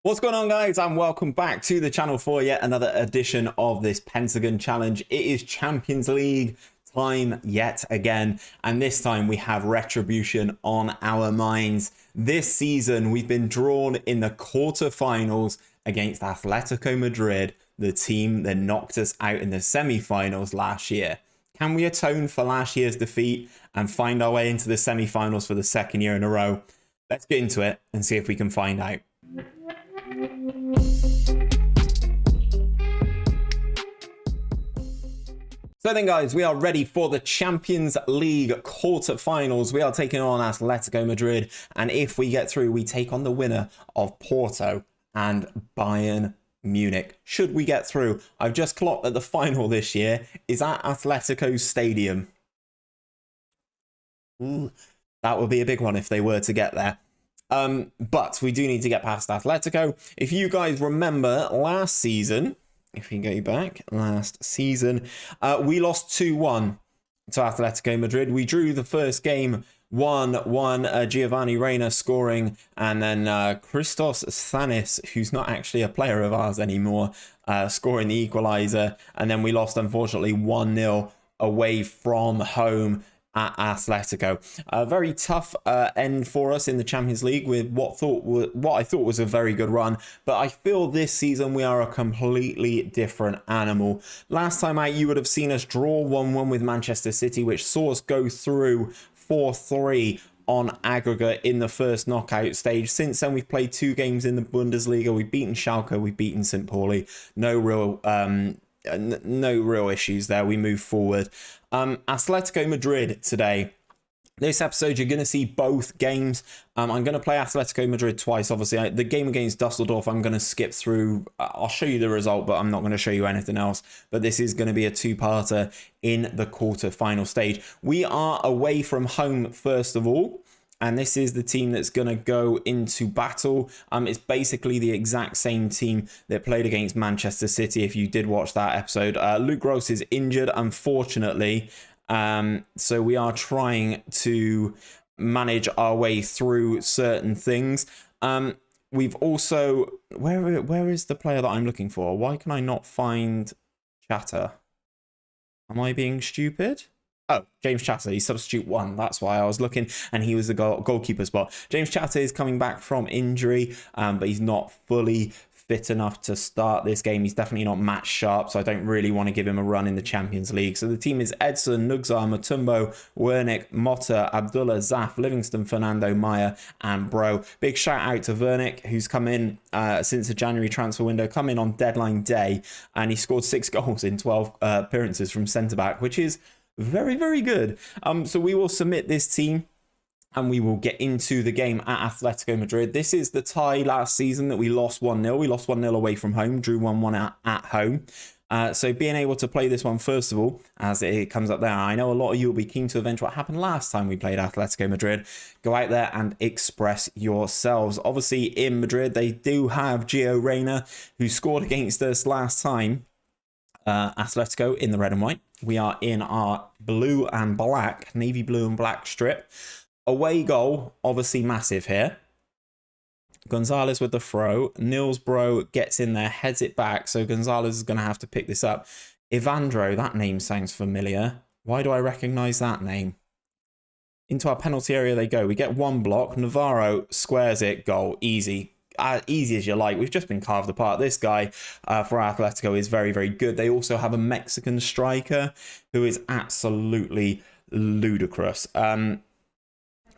What's going on, guys, and welcome back to the channel for yet another edition of this Pentagon challenge. It is Champions League time yet again, and this time we have retribution on our minds. This season we've been drawn in the quarterfinals against Atletico Madrid, the team that knocked us out in the semi-finals last year. Can we atone for last year's defeat and find our way into the semi-finals for the second year in a row? Let's get into it and see if we can find out. So then, guys, we are ready for the Champions League quarterfinals. We are taking on Atletico Madrid, and if we get through, we take on the winner of Porto and Bayern Munich. Should we get through, I've just clocked that the final this year is at Atletico's stadium. Ooh, that would be a big one if they were to get there. But we do need to get past Atletico. If you guys remember last season, if we go back last season, we lost 2-1 to Atletico Madrid. We drew the first game 1-1, Giovanni Reina scoring, and then Christos Stanis, who's not actually a player of ours anymore, scoring the equaliser. And then we lost, unfortunately, 1-0 away from home at Atletico. A very tough end for us in the Champions League with what I thought was a very good run, but I feel this season we are a completely different animal. Last time out, you would have seen us draw 1-1 with Manchester City, which saw us go through 4-3 on aggregate in the first knockout stage. Since then, we've played 2 games in the Bundesliga. We've beaten Schalke, we've beaten St. Pauli. No real issues there. We move forward. Atletico Madrid today. This episode, you're going to see both games. I'm going to play Atletico Madrid twice. Obviously, the game against Dusseldorf, I'm going to skip through. I'll show you the result, but I'm not going to show you anything else. But this is going to be a two-parter in the quarter-final stage. We are away from home, first of all. And this is the team that's going to go into battle. It's basically the exact same team that played against Manchester City, if you did watch that episode. Luke Gross is injured, unfortunately. So we are trying to manage our way through certain things. We've also... Where is the player that I'm looking for? Why can I not find Chatter? Am I being stupid? Oh, James Chatter, he's substitute 1. That's why I was looking, and he was the goalkeeper spot. James Chatter is coming back from injury, but he's not fully fit enough to start this game. He's definitely not match sharp, so I don't really want to give him a run in the Champions League. So the team is Edson, Nugzar, Mutombo, Wernick, Motta, Abdullah, Zaf, Livingston, Fernando, Maya, and Bro. Big shout out to Wernick, who's come in since the January transfer window, come in on deadline day, and he scored 6 goals in 12 appearances from centre-back, which is very, very good. So we will submit this team and we will get into the game at Atletico Madrid. This is the tie last season that we lost 1-0. We lost 1-0 away from home, drew 1-1 at home. So being able to play this one, first of all, as it comes up there, I know a lot of you will be keen to avenge what happened last time we played Atletico Madrid. Go out there and express yourselves. Obviously, in Madrid, they do have Gio Reyna, who scored against us last time. Atletico in the red and white. We are in our blue and black, navy blue and black strip. Away goal, obviously massive here. Gonzalez with the throw. Nils Bro gets in there, heads it back. So Gonzalez is going to have to pick this up. Ivandro, that name sounds familiar. Why do I recognize that name? Into our penalty area they go. We get 1 block. Navarro squares it. Goal. Easy. Easy as you like. We've just been carved apart. This guy for Atletico is very, very good. They also have a Mexican striker who is absolutely ludicrous.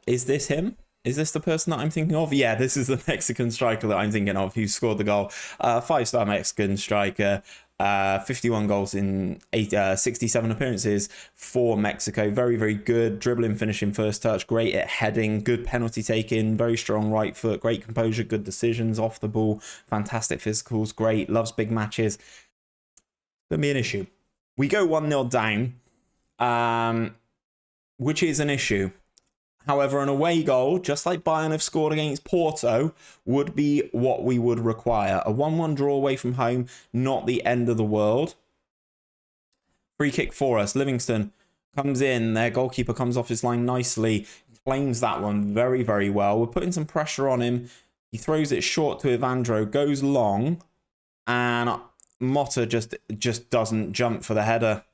Is this him? Is this the person that I'm thinking of? Yeah, this is the Mexican striker that I'm thinking of who scored the goal. 5-star Mexican striker. 51 goals in 67 appearances for Mexico. Very, very good. Dribbling, finishing, first touch. Great at heading. Good penalty taking. Very strong right foot. Great composure. Good decisions off the ball. Fantastic physicals. Great. Loves big matches. Gonna be an issue. We go 1-0 down, which is an issue. However, an away goal, just like Bayern have scored against Porto, would be what we would require. A 1-1 draw away from home, not the end of the world. Free kick for us. Livingston comes in. Their goalkeeper comes off his line nicely. Claims that one very, very well. We're putting some pressure on him. He throws it short to Evandro, goes long, and Motta just doesn't jump for the header.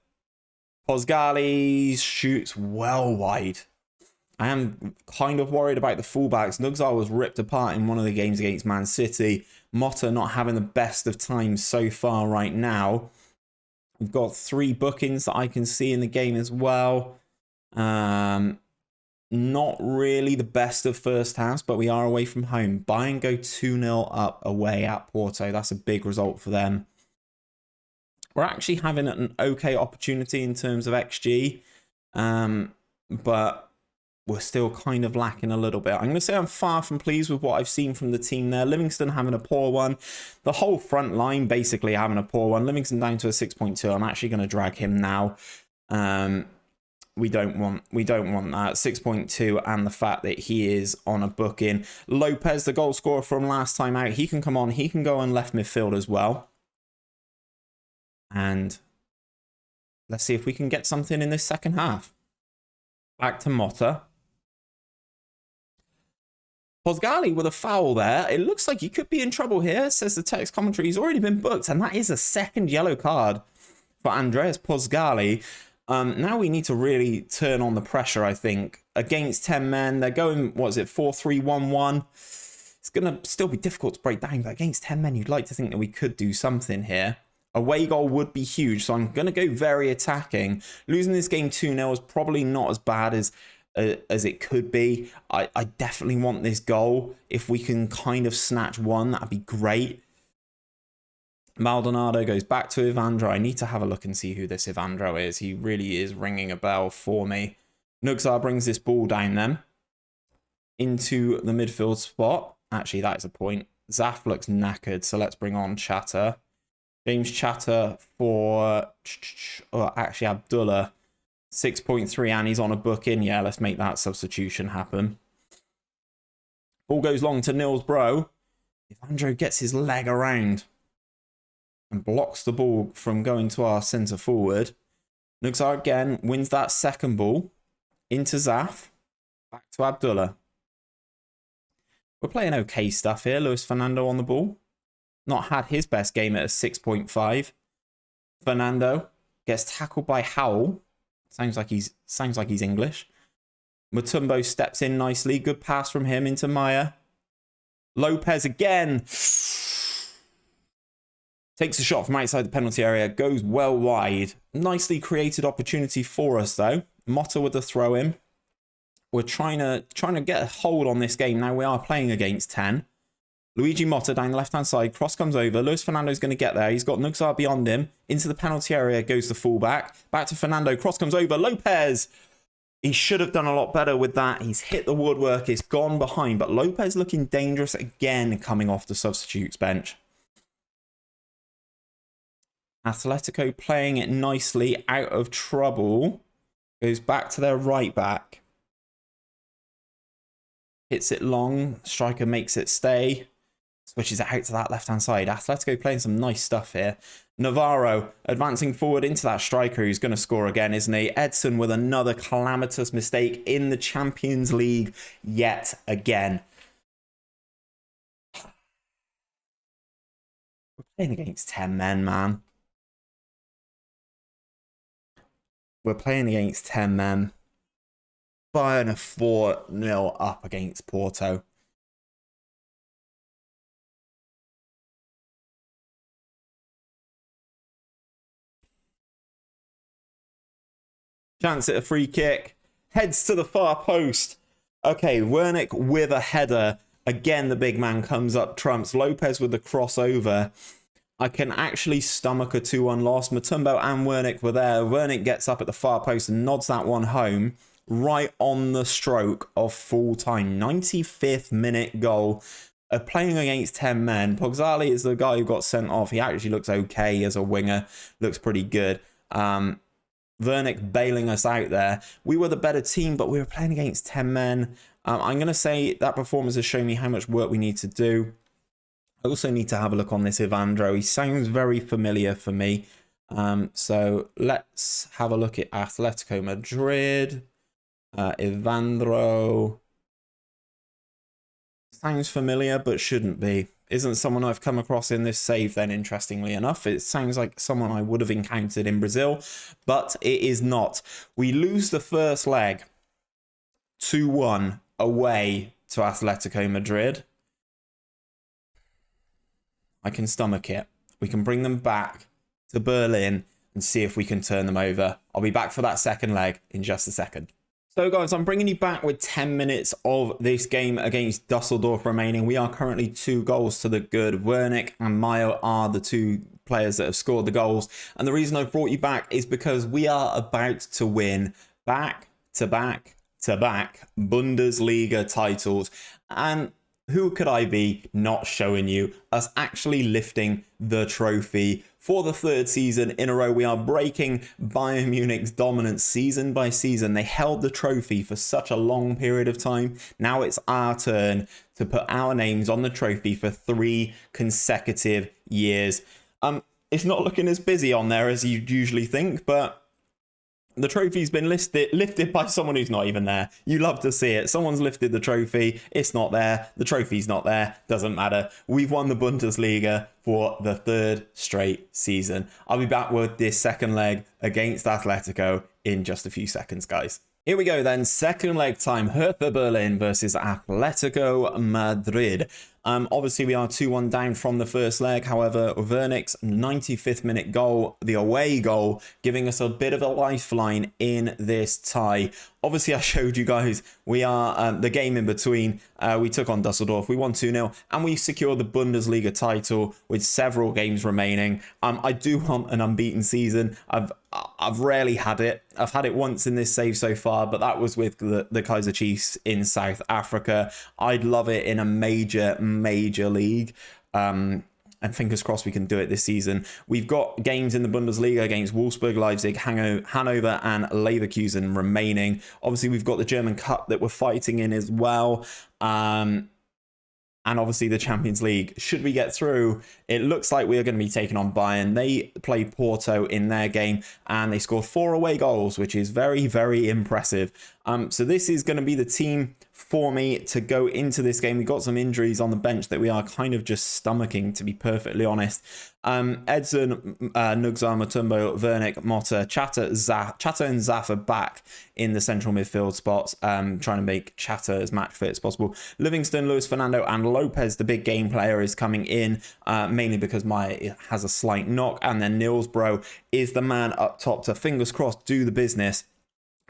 Pozgali shoots well wide. I am kind of worried about the fullbacks. Nugsar was ripped apart in one of the games against Man City. Motta not having the best of times so far right now. We've got 3 bookings that I can see in the game as well. Not really the best of first halves, but we are away from home. Bayern go 2-0 up away at Porto. That's a big result for them. We're actually having an okay opportunity in terms of XG, but we're still kind of lacking a little bit. I'm going to say I'm far from pleased with what I've seen from the team there. Livingston having a poor one. The whole front line basically having a poor one. Livingston down to a 6.2. I'm actually going to drag him now. We don't want that 6.2, and the fact that he is on a booking. Lopez, the goal scorer from last time out, he can come on. He can go on left midfield as well. And let's see if we can get something in this second half. Back to Motta. Pozgali with a foul there. It looks like he could be in trouble here, says the text commentary. He's already been booked, and that is a second yellow card for Andreas Pozgali. Now we need to really turn on the pressure, I think. Against 10 men, they're going, what is it, 4-3-1-1. It's going to still be difficult to break down, but against 10 men, you'd like to think that we could do something here. Away goal would be huge, so I'm going to go very attacking. Losing this game 2-0 is probably not as bad as it could be. I definitely want this goal. If we can kind of snatch one, that'd be great. Maldonado goes back to Evandro. I need to have a look and see who this Evandro is. He really is ringing a bell for me. Nugsar brings this ball down then into the midfield spot. Actually, that is a point. Zaf looks knackered, so let's bring on Chatter. James Chatter for actually Abdullah. 6.3, and he's on a booking. Yeah, let's make that substitution happen. Ball goes long to Nils Bro. Evandro gets his leg around and blocks the ball from going to our centre forward. Nugsar again wins that second ball into Zaf. Back to Abdullah. We're playing okay stuff here. Luis Fernando on the ball. Not had his best game at a 6.5. Fernando gets tackled by Howell. Sounds like he's English. Mutombo steps in nicely. Good pass from him into Maya. Lopez again. Takes a shot from outside the penalty area. Goes well wide. Nicely created opportunity for us though. Motta with the throw in. We're trying to get a hold on this game. Now we are playing against 10. Luigi Motta down the left-hand side. Cross comes over. Luis Fernando's going to get there. He's got Nugsar beyond him. Into the penalty area goes the fullback. Back to Fernando. Cross comes over. Lopez. He should have done a lot better with that. He's hit the woodwork. It's gone behind. But Lopez looking dangerous again coming off the substitutes bench. Atletico playing it nicely. Out of trouble. Goes back to their right back. Hits it long. Striker makes it stay. Switches it out to that left-hand side. Atletico playing some nice stuff here. Navarro advancing forward into that striker who's going to score again, isn't he? Edson with another calamitous mistake in the Champions League yet again. We're playing against 10 men, man. We're playing against 10 men. Bayern are 4-0 up against Porto. Chance at a free kick. Heads to the far post. Okay, Wernick with a header. Again, the big man comes up, trumps. Lopez with the crossover. I can actually stomach a 2-1 loss. Mutombo and Wernick were there. Wernick gets up at the far post and nods that one home. Right on the stroke of full time. 95th minute goal. Playing against 10 men. Pozgali is the guy who got sent off. He actually looks okay as a winger. Looks pretty good. Wernick bailing us out there. We were the better team, but we were playing against 10 men. I'm going to say that performance has shown me how much work we need to do. I also need to have a look on this Evandro. He sounds very familiar for me. So let's have a look at Atletico Madrid. Evandro. Sounds familiar, but shouldn't be. Isn't someone I've come across in this save then, interestingly enough. It sounds like someone I would have encountered in Brazil, but it is not. We lose the first leg 2-1 away to Atletico Madrid. I can stomach it. We can bring them back to Berlin and see if we can turn them over. I'll be back for that second leg in just a second. So guys, I'm bringing you back with 10 minutes of this game against Dusseldorf remaining. We are currently 2 goals to the good. Wernick and Mayo are the 2 players that have scored the goals. And the reason I've brought you back is because we are about to win back-to-back Bundesliga titles. And who could I be not showing you us actually lifting the trophy for the 3rd season in a row? We are breaking Bayern Munich's dominance season by season. They held the trophy for such a long period of time. Now it's our turn to put our names on the trophy for 3 consecutive years. It's not looking as busy on there as you'd usually think, but the trophy's been lifted by someone who's not even there. You love to see it. Someone's lifted the trophy. It's not there. The trophy's not there. Doesn't matter. We've won the Bundesliga for the 3rd straight season. I'll be back with this second leg against Atletico in just a few seconds, guys. Here we go then, second leg time, Hertha Berlin versus Atletico Madrid. Obviously we are 2-1 down from the first leg. However, Wernick's 95th minute goal, the away goal, giving us a bit of a lifeline in this tie. Obviously, I showed you guys, we are the game in between. We took on Dusseldorf, we won 2-0, and we secured the Bundesliga title with several games remaining. I do want an unbeaten season. I've rarely had it. I've had it once in this save so far, but that was with the Kaiser Chiefs in South Africa. I'd love it in a major league. And fingers crossed we can do it this season. We've got games in the Bundesliga against Wolfsburg, Leipzig, Hanover and Leverkusen remaining. Obviously, we've got the German Cup that we're fighting in as well. And obviously the Champions League. Should we get through, it looks like we are going to be taking on Bayern. They played Porto in their game and they scored 4 away goals, which is very, very impressive. So this is going to be the team for me to go into this game. We've got some injuries on the bench that we are kind of just stomaching, to be perfectly honest. Edson, Nugzar, Mutombo, Wernick, Motta, Chatter and Zaf are back in the central midfield spots, trying to make Chatter as match fit as possible. Livingston, Luis Fernando and Lopez, the big game player, is coming in, mainly because Maya has a slight knock. And then Nilsbro is the man up top to, fingers crossed, do the business.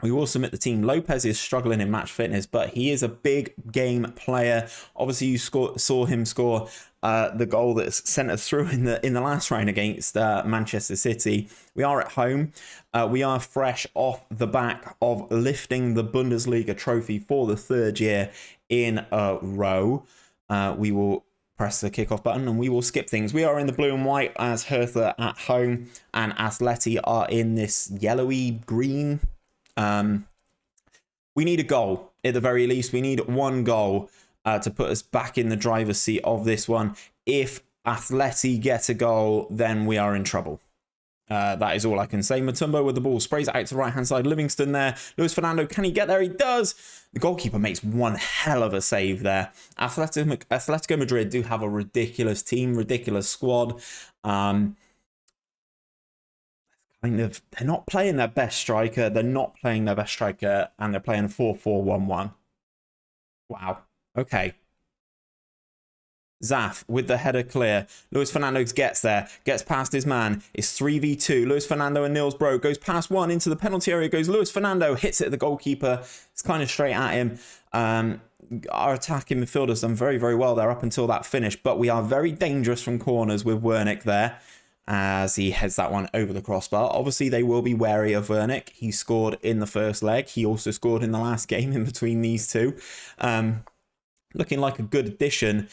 We will submit the team. Lopez is struggling in match fitness, but he is a big game player. Obviously, you saw him score the goal that sent us through in the last round against Manchester City. We are at home. We are fresh off the back of lifting the Bundesliga trophy for the 3rd year in a row. We will press the kickoff button and we will skip things. We are in the blue and white as Hertha at home, and Atleti are in this yellowy green. We need a goal at the very least. We need 1 goal to put us back in the driver's seat of this one. If Atleti get a goal, then we are in trouble. That is all I can say. Mutombo with the ball, sprays it out to the right hand side. Livingston there. Luis Fernando, can he get there? He does. The goalkeeper makes one hell of a save there. Atletico Madrid do have a ridiculous team, ridiculous squad. They're not playing their best striker. And they're playing 4-4-1-1. Wow. Okay. Zaf with the header clear. Luis Fernando gets there, gets past his man. It's 3v2. Luis Fernando and Nilsbro goes past one into the penalty area. Goes Luis Fernando, hits it at the goalkeeper. It's kind of straight at him. Our attacking midfielders done very, very well there up until that finish. But we are very dangerous from corners with Wernick there, as he heads that one over the crossbar. Obviously, they will be wary of Wernick. He scored in the first leg. He also scored in the last game in between these two. Looking like a good addition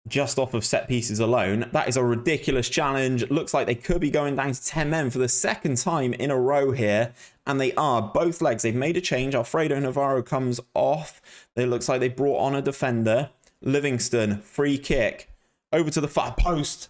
just off of set pieces alone. That is a ridiculous challenge. Looks like they could be going down to 10 men for the 2nd time in a row here. And they are. Both legs. They've made a change. Alfredo Navarro comes off. It looks like they brought on a defender. Livingston, free kick. Over to the far post.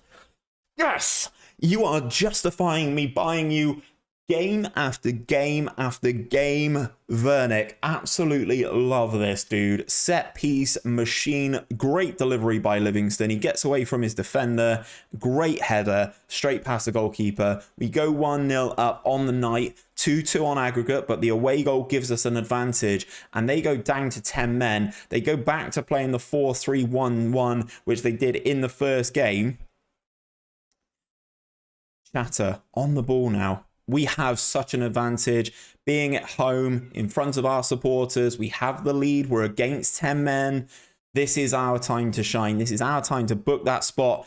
Yes! You are justifying me buying you Game after game after game, Wernick. Absolutely love this dude. Set piece machine. Great delivery by Livingston. He gets away from his defender. Great header. Straight past the goalkeeper. We go 1-0 up on the night. 2-2 on aggregate, but the away goal gives us an advantage. And they go down to 10 men. They go back to playing the 4-3-1-1, which they did in the first game. Chatter on the ball now. We have such an advantage being at home in front of our supporters. We have the lead. We're against 10 men. This is our time to shine. This is our time to book that spot.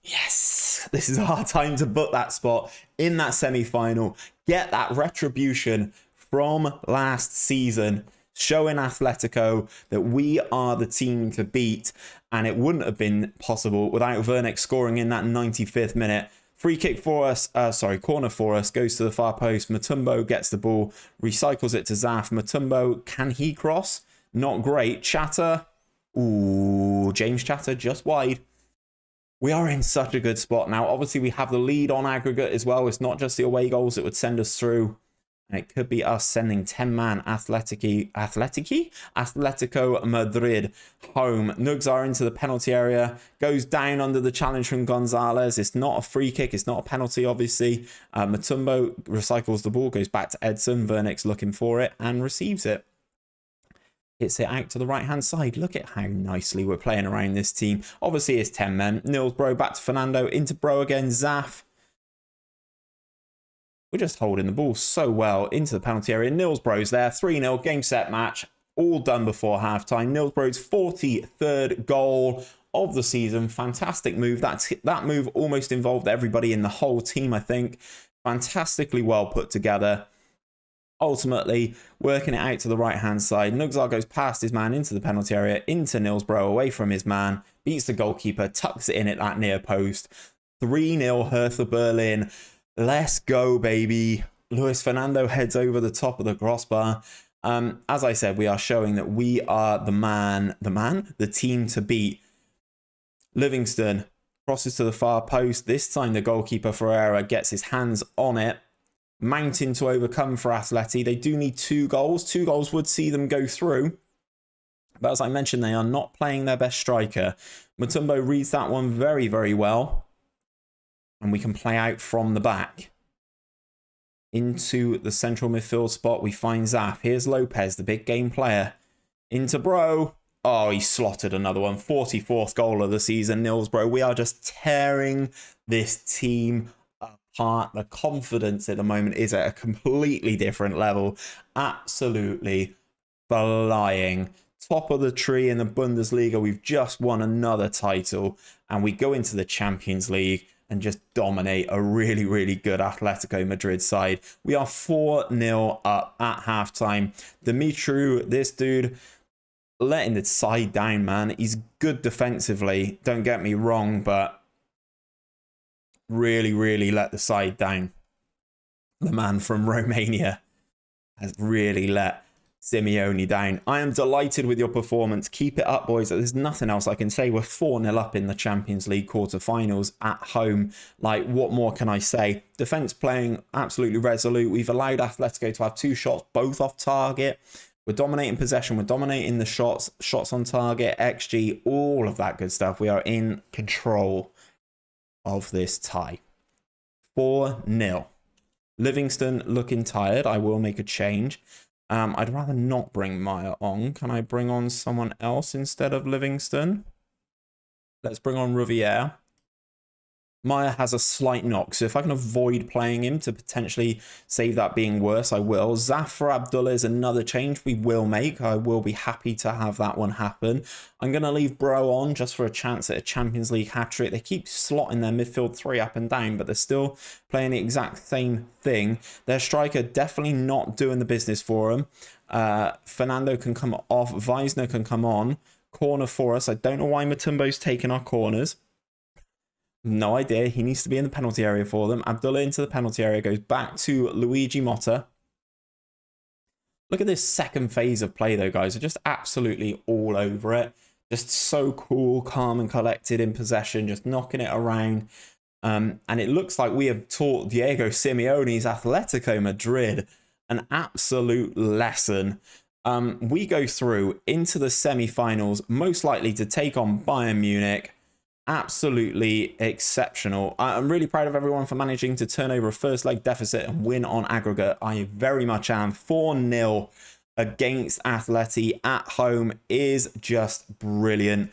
Yes, this is our time to book that spot in that semi-final. Get that retribution from last season, showing Atletico that we are the team to beat. And it wouldn't have been possible without Wernick scoring in that 95th minute. Free kick for us, corner for us, goes to the far post. Mutombo gets the ball, recycles it to Zaf. Mutombo, can he cross? Not great. Chatter, ooh, James Chatter just wide. We are in such a good spot now. Obviously, we have the lead on aggregate as well. It's not just the away goals that would send us through. And it could be us sending 10-man Atletico Madrid home. Nugs are into the penalty area. Goes down under the challenge from Gonzalez. It's not a free kick. It's not a penalty, obviously. Mutombo recycles the ball. Goes back to Edson. Wernick's looking for it and receives it. Hits it out to the right-hand side. Look at how nicely we're playing around this team. Obviously, it's 10 men. Nils Bro back to Fernando. Into Bro again. Zaf. We're just holding the ball so well into the penalty area. Nilsbro's there. 3-0 game set match. All done before halftime. Nilsbro's 43rd goal of the season. Fantastic move. That move almost involved everybody in the whole team, I think. Fantastically well put together. Ultimately, working it out to the right-hand side. Nugsar goes past his man into the penalty area, into Nilsbro, away from his man. Beats the goalkeeper, tucks it in at that near post. 3-0 Hertha Berlin. Let's go, baby. Luis Fernando heads over the top of the crossbar. As I said, we are showing that we are the team to beat. Livingston crosses to the far post. This time the goalkeeper Ferreira gets his hands on it. Mountain to overcome for Atleti. They do need 2 goals. 2 goals would see them go through. But as I mentioned, they are not playing their best striker. Mutombo reads that one very, very well. And we can play out from the back. Into the central midfield spot, we find Zaf. Here's Lopez, the big game player. Into Bro. Oh, he slotted another one. 44th goal of the season, Nils Bro. We are just tearing this team apart. The confidence at the moment is at a completely different level. Absolutely flying. Top of the tree in the Bundesliga. We've just won another title. And we go into the Champions League and just dominate a really, really good Atletico Madrid side. We are 4-0 up at halftime. Dimitru, this dude, letting the side down, man. He's good defensively, don't get me wrong, but really, really let the side down. The man from Romania has really let Simeone down. I am delighted with your performance. Keep it up, boys. There's nothing else I can say. We're 4-0 up in the Champions League quarterfinals at home. Like, what more can I say? Defense playing absolutely resolute. We've allowed Atletico to have 2 shots, both off target. We're dominating possession. We're dominating the shots on target, XG, all of that good stuff. We are in control of this tie. 4-0. Livingston looking tired. I will make a change. I'd rather not bring Maya on. Can I bring on someone else instead of Livingston? Let's bring on Riviere. Maya has a slight knock, so if I can avoid playing him to potentially save that being worse, I will. Zafar Abdullah is another change we will make. I will be happy to have that one happen. I'm going to leave Bro on just for a chance at a Champions League hat-trick. They keep slotting their midfield 3 up and down, but they're still playing the exact same thing. Their striker definitely not doing the business for them. Fernando can come off. Weisner can come on. Corner for us. I don't know why Mutombo's taking our corners. No idea. He needs to be in the penalty area for them. Abdullah into the penalty area. Goes back to Luigi Motta. Look at this second phase of play, though, guys. They're just absolutely all over it. Just so cool, calm and collected in possession. Just knocking it around. And it looks like we have taught Diego Simeone's Atletico Madrid an absolute lesson. We go through into the semi-finals, most likely to take on Bayern Munich. Absolutely exceptional. I'm really proud of everyone for managing to turn over a first leg deficit and win on aggregate. I very much am. 4-0 against Atleti at home is just brilliant.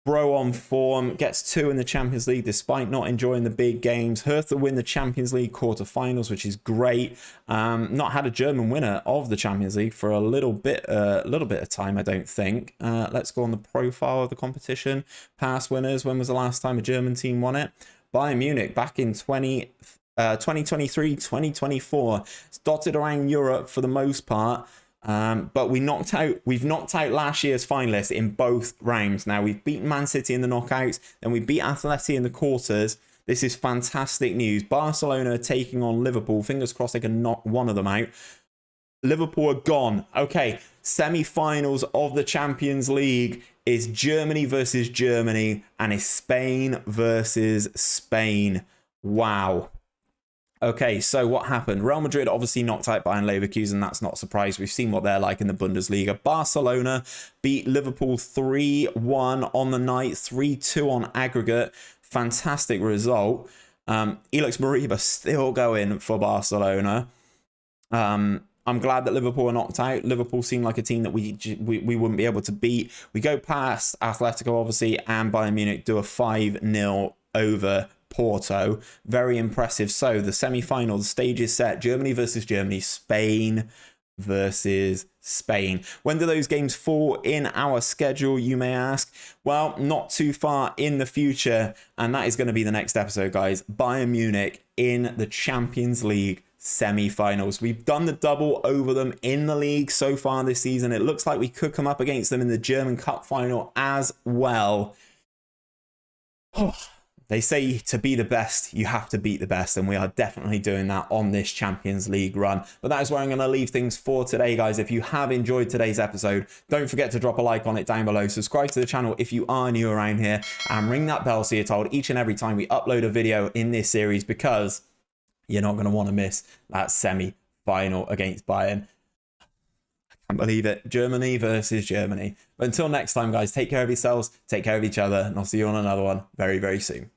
Bro on form, gets 2 in the Champions League despite not enjoying the big games. Hertha win the Champions League quarterfinals, which is great. Not had a German winner of the Champions League for a little bit of time, I don't think. Let's go on the profile of the competition. Past winners, when was the last time a German team won it? Bayern Munich back in 2023, 2024. It's dotted around Europe for the most part. But we've knocked out last year's finalists in both rounds. Now we've beaten Man City in the knockouts, then we beat Atleti in the quarters. This is fantastic news. Barcelona taking on Liverpool. Fingers crossed they can knock one of them out. Liverpool are gone. Okay, semi-finals of the Champions League is Germany versus Germany, and is Spain versus Spain. Wow. Okay, so what happened? Real Madrid obviously knocked out Bayern Leverkusen. That's not a surprise. We've seen what they're like in the Bundesliga. Barcelona beat Liverpool 3-1 on the night, 3-2 on aggregate. Fantastic result. Elix Moriba still going for Barcelona. I'm glad that Liverpool are knocked out. Liverpool seem like a team that we wouldn't be able to beat. We go past Atletico, obviously, and Bayern Munich do a 5-0 over Porto. Very impressive. So the semi-final, the stage is set. Germany versus Germany, Spain versus Spain. When do those games fall in our schedule, you may ask? Well, not too far in the future, and that is going to be the next episode, guys. Bayern Munich in the Champions League semi-finals. We've done the double over them in the league so far this season. It looks like we could come up against them in the German Cup final as well. They say to be the best, you have to beat the best, and we are definitely doing that on this Champions League run. But that is where I'm going to leave things for today, guys. If you have enjoyed today's episode, don't forget to drop a like on it down below. Subscribe to the channel if you are new around here, and ring that bell so you're told each and every time we upload a video in this series, because you're not going to want to miss that semi-final against Bayern. Can't believe it. Germany versus Germany. But until next time, guys, take care of yourselves, take care of each other, and I'll see you on another one very, very soon.